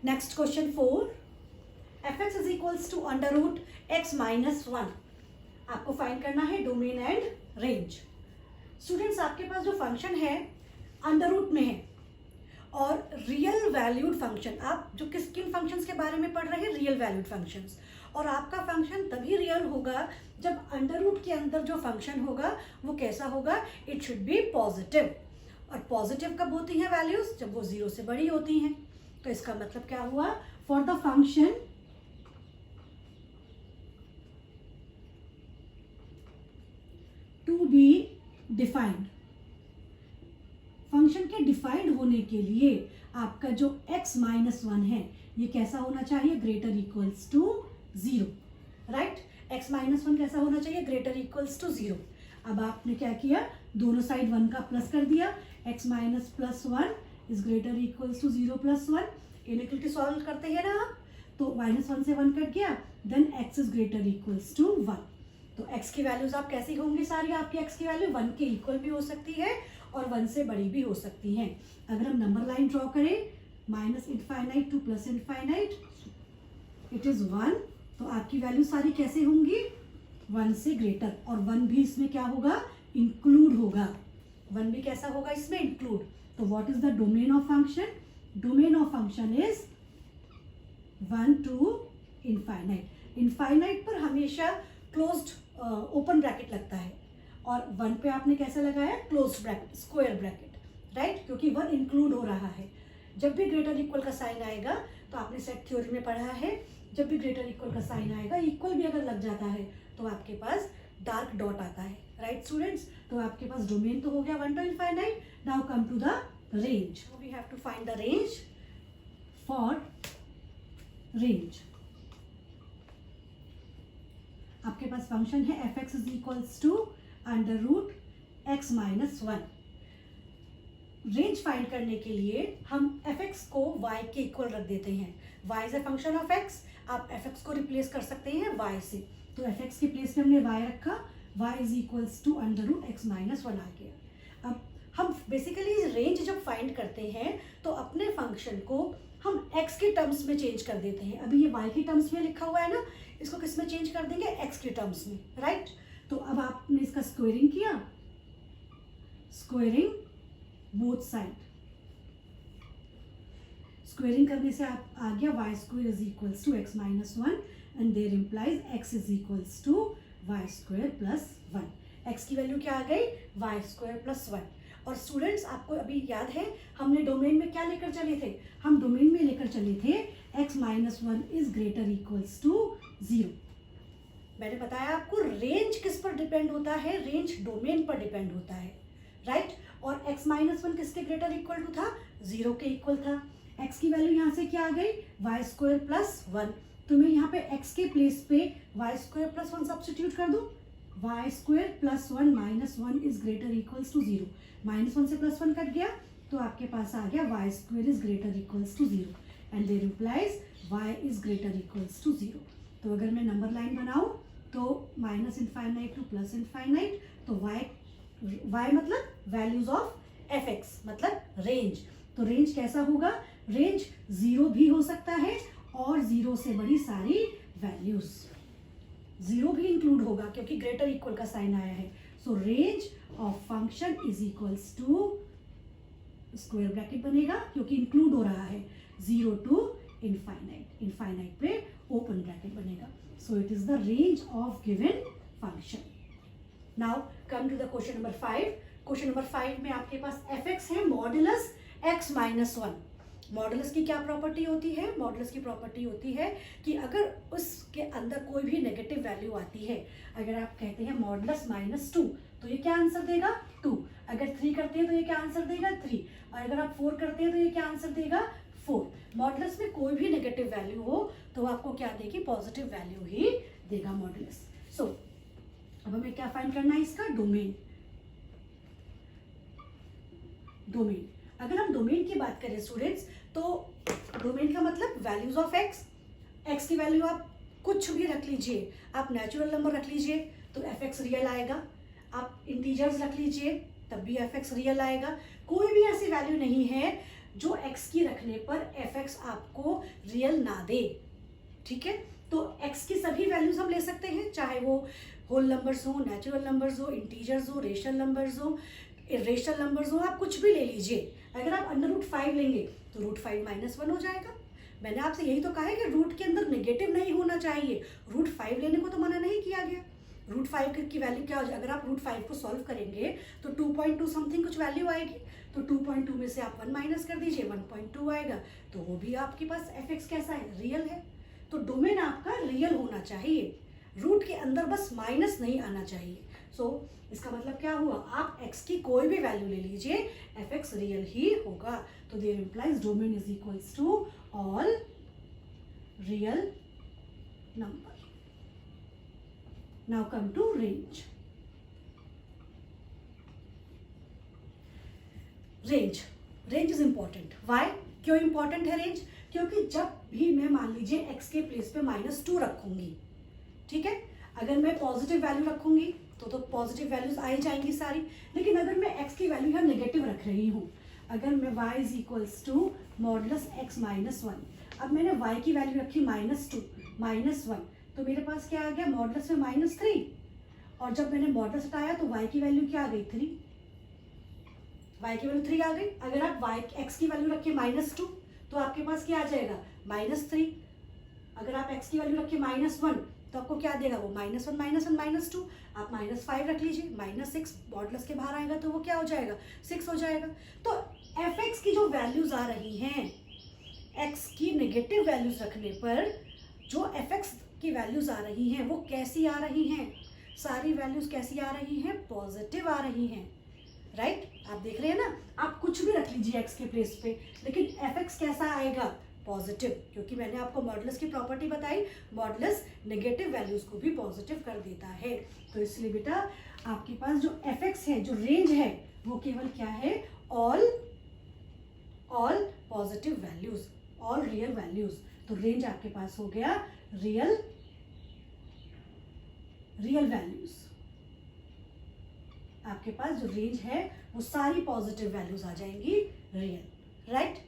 Next question 4, fx is equals to under root x minus 1। आपको find करना है domain and range. Students, आपके पास जो फंक्शन है अंडर रूट में है और रियल वैल्यूड फंक्शन, आप जो किन फंक्शंस के बारे में पढ़ रहे हैं, रियल वैल्यूड फंक्शंस। और आपका फंक्शन तभी रियल होगा जब अंडर रूट के अंदर जो फंक्शन होगा वो कैसा होगा, इट शुड बी पॉजिटिव। और पॉजिटिव कब होती हैं वैल्यूज, जब वो 0 से बड़ी होती हैं। तो इसका मतलब क्या हुआ, for the function to be defined, function के डिफाइंड होने के लिए आपका जो x माइनस 1 है ये कैसा होना चाहिए, greater equals to 0, right. x minus 1 कैसा होना चाहिए, ग्रेटर इक्वल्स टू 0। अब आपने क्या किया, दोनों साइड 1 का प्लस कर दिया, x minus plus 1 is greater equals to 0 plus 1। Inequality solve करते हैं ना आप, तो माइनस 1 से 1 कट गया, then x is greater equals to 1। तो x की वैल्यूज आप कैसी होंगी, सारी आपकी x की वैल्यू 1 के इक्वल भी हो सकती है और 1 से बड़ी भी हो सकती हैं। अगर हम नंबर लाइन ड्रॉ करें, minus infinite to plus infinite, it is 1, तो आपकी वैल्यू सारी कैसे होंगी, 1 से ग्रेटर। और 1 भी इसमें क्या होगा, इंक्लूड होगा, 1 भी कैसा होगा इसमें, इंक्लूड। तो what is the domain of function, domain of function is 1 to infinite. Infinite पर हमेशा क्लोज्ड ओपन ब्रैकेट लगता है और 1 पे आपने कैसे लगाया, closed bracket, square bracket, right, क्योंकि 1 इंक्लूड हो रहा है। जब भी ग्रेटर इक्वल का साइन आएगा, तो आपने सेट थ्योरी में पढ़ा है, जब भी ग्रेटर इक्वल का साइन आएगा, इक्वल भी अगर लग जाता है तो आपके पास डार्क डॉट आता है, राइट स्टूडेंट्स। तो आपके पास डोमेन तो हो गया 1 to infinite. Now come to the range, we have to find the range. For range आपके पास फंक्शन है fx is equals to under root x minus 1। Range find करने के लिए हम fx को y के इक्वल रख देते हैं। y is a function of x, आप fx को रिप्लेस कर सकते हैं y से। तो fx के प्लेस में हमने y रखा, y is equals to under root x minus 1 आ गया। अब हम बेसिकली रेंज जब फाइंड करते हैं तो अपने फंक्शन को हम x के टर्म्स में चेंज कर देते हैं। अभी ये y के टर्म्स में लिखा हुआ है ना, इसको किस में चेंज कर देंगे, x के टर्म्स में, राइट। तो अब आपने इसका स्क्वायरिंग किया, स्क्वायरिंग बोथ साइड, स्क्वायरिंग करने से आप आ गया y square is equals to x minus 1 and there implies x is equals to y square plus 1। x की वैल्यू क्या आ गई, y स्क्वायर प्लस 1। और स्टूडेंट्स, आपको अभी याद है हमने डोमेन में क्या लेकर चले थे, हम डोमेन में लेकर चले थे x minus 1 is greater equals to 0। मैंने बताया आपको रेंज किस पर डिपेंड होता है, रेंज डोमेन पर डिपेंड होता है, राइट। और x माइनस 1 किसके ग्रेटर इक्वल टू था, 0 के इक्वल था। x की वैल्यू यहाँ से क्या आ गई, y स्क्वायर प्लस 1। तो मैं यहाँ पे x के प्लेस पे y स्क्वायर प्लस 1 सब्सटीट्यूट कर दूँ, y square plus 1 minus 1 is greater equals to 0। Minus 1 से प्लस 1 कट गया, तो आपके पास आ गया y square is greater equals to 0 and there implies y is greater equals to 0। तो अगर मैं नंबर लाइन बनाऊँ तो minus infinite to plus infinite, तो y मतलब वैल्यूज ऑफ fx मतलब रेंज। तो रेंज कैसा होगा, रेंज 0 भी हो सकता है और 0 से बड़ी सारी वैल्यूज, 0 भी इंक्लूड होगा क्योंकि ग्रेटर इक्वल का साइन आया है। So range of function is equals to, square bracket बनेगा क्योंकि इंक्लूड हो रहा है, 0 टू इनफाइनाइट, इनफाइनाइट पे ओपन ब्रैकेट बनेगा। So it is the range of given function. Now come to the question number 5। Question number 5 में आपके पास fx है मॉडुलस x माइनस 1। मॉडुलस की क्या प्रॉपर्टी होती है, मॉडुलस की प्रॉपर्टी होती है कि अगर उसके अंदर कोई भी नेगेटिव वैल्यू आती है, अगर आप कहते हैं मॉडुलस माइनस 2 तो ये क्या आंसर देगा, 2। अगर 3 करते हैं तो ये क्या आंसर देगा, 3। और अगर आप 4 करते हैं तो ये क्या आंसर देगा, 4। मॉडुलस में कोई भी नेगेटिव वैल्यू हो तो आपको क्या देगी, पॉजिटिव वैल्यू ही देगा मॉडुलस। सो अब हमें क्या फाइंड करना है, इसका डोमेन। डोमेन, अगर हम डोमेन की बात करें स्टूडेंट्स, तो डोमेन का मतलब वैल्यूज ऑफ एक्स की वैल्यू आप कुछ भी रख लीजिए, आप नेचुरल नंबर रख लीजिए तो fx रियल आएगा, आप इंटीजर्स रख लीजिए तब भी fx रियल आएगा। कोई भी ऐसी वैल्यू नहीं है जो x की रखने पर fx आपको रियल ना दे, ठीक है। तो x की सभी वैल्यूज हम ले सकते हैं, चाहे वो होल नंबर्स हो, नेचुरल नंबर्स हो, इंटीजर्स हो, रेशनल नंबर्स हो, इरेशनल नंबर्स हो, आप कुछ भी ले लीजिए। अगर आप √5 लेंगे तो √5 -1 हो जाएगा। मैंने आपसे यही तो कहा है कि रूट के अंदर नेगेटिव नहीं होना चाहिए, √5 लेने को तो मना नहीं किया गया। √5 की वैल्यू क्या हो जाए, अगर आप √5 को सॉल्व करेंगे तो 2.2 समथिंग कुछ वैल्यू आएगी, तो 2.2 में से आप 1 माइनस कर दीजिए, 1.2 आएगा, तो वो भी आपके पास fx कैसा है, रियल है। तो डोमेन आपका रियल होना चाहिए, रूट के अंदर बस माइनस नहीं आना चाहिए। सो इसका मतलब क्या हुआ, आप x की कोई भी वैल्यू ले लीजिए, fx रियल ही होगा। तो there implies domain is equals to all real number. Now come to range. Range is important. Why, क्यों इंपॉर्टेंट है रेंज? क्योंकि जब भी मैं मान लीजिए x के प्लेस पे -2 रखूंगी, ठीक है, अगर मैं पॉजिटिव वैल्यू रखूंगी तो पॉजिटिव वैल्यूज आई जाएंगी सारी, लेकिन अगर मैं x की वैल्यू यहाँ नेगेटिव रख रही हूँ, अगर मैं y is equals to modulus x -1, अब मैंने y की वैल्यू रखी -2 -1, तो मेरे पास क्या आ गया, मॉडुलस में -3, और जब मैंने मॉडुलस हटाया तो y की वैल्यू क्या आ गई, 3, y की वैल्यू 3 आ गई। अगर आप x की वैल्यू रखिए -2 तो आपके पास क्या आ जाएगा, -3। अगर आप x की वैल्यू रखिए -1 तो आपको क्या देगा, वो -1 -1 -2, आप -5 रख लीजिए, -6 मॉडुलस के बाहर आएगा तो वो क्या हो जाएगा, 6 हो जाएगा। तो fx की जो वैल्यूज आ रही हैं, x की नेगेटिव वैल्यूज रखने पर जो fx की वैल्यूज आ रही हैं वो कैसी आ रही हैं, सारी वैल्यूज कैसी आ रही हैं, पॉजिटिव आ रही हैं, राइट। आप देख रहे हैं ना, आप कुछ भी रख लीजिए x के प्लेस पे, लेकिन fx कैसा आएगा, पॉजिटिव, क्योंकि मैंने आपको मॉडुलस की प्रॉपर्टी बताई, मॉडुलस नेगेटिव वैल्यूज को भी पॉजिटिव कर देता है। तो इसलिए बेटा आपके पास जो fx है, जो रेंज है, वो केवल क्या है, all positive values, all real values. तो रेंज आपके पास हो गया रियल वैल्यूज। आपके पास जो रेंज है वो सारी पॉजिटिव वैल्यूज आ जाएंगी, रियल, राइट।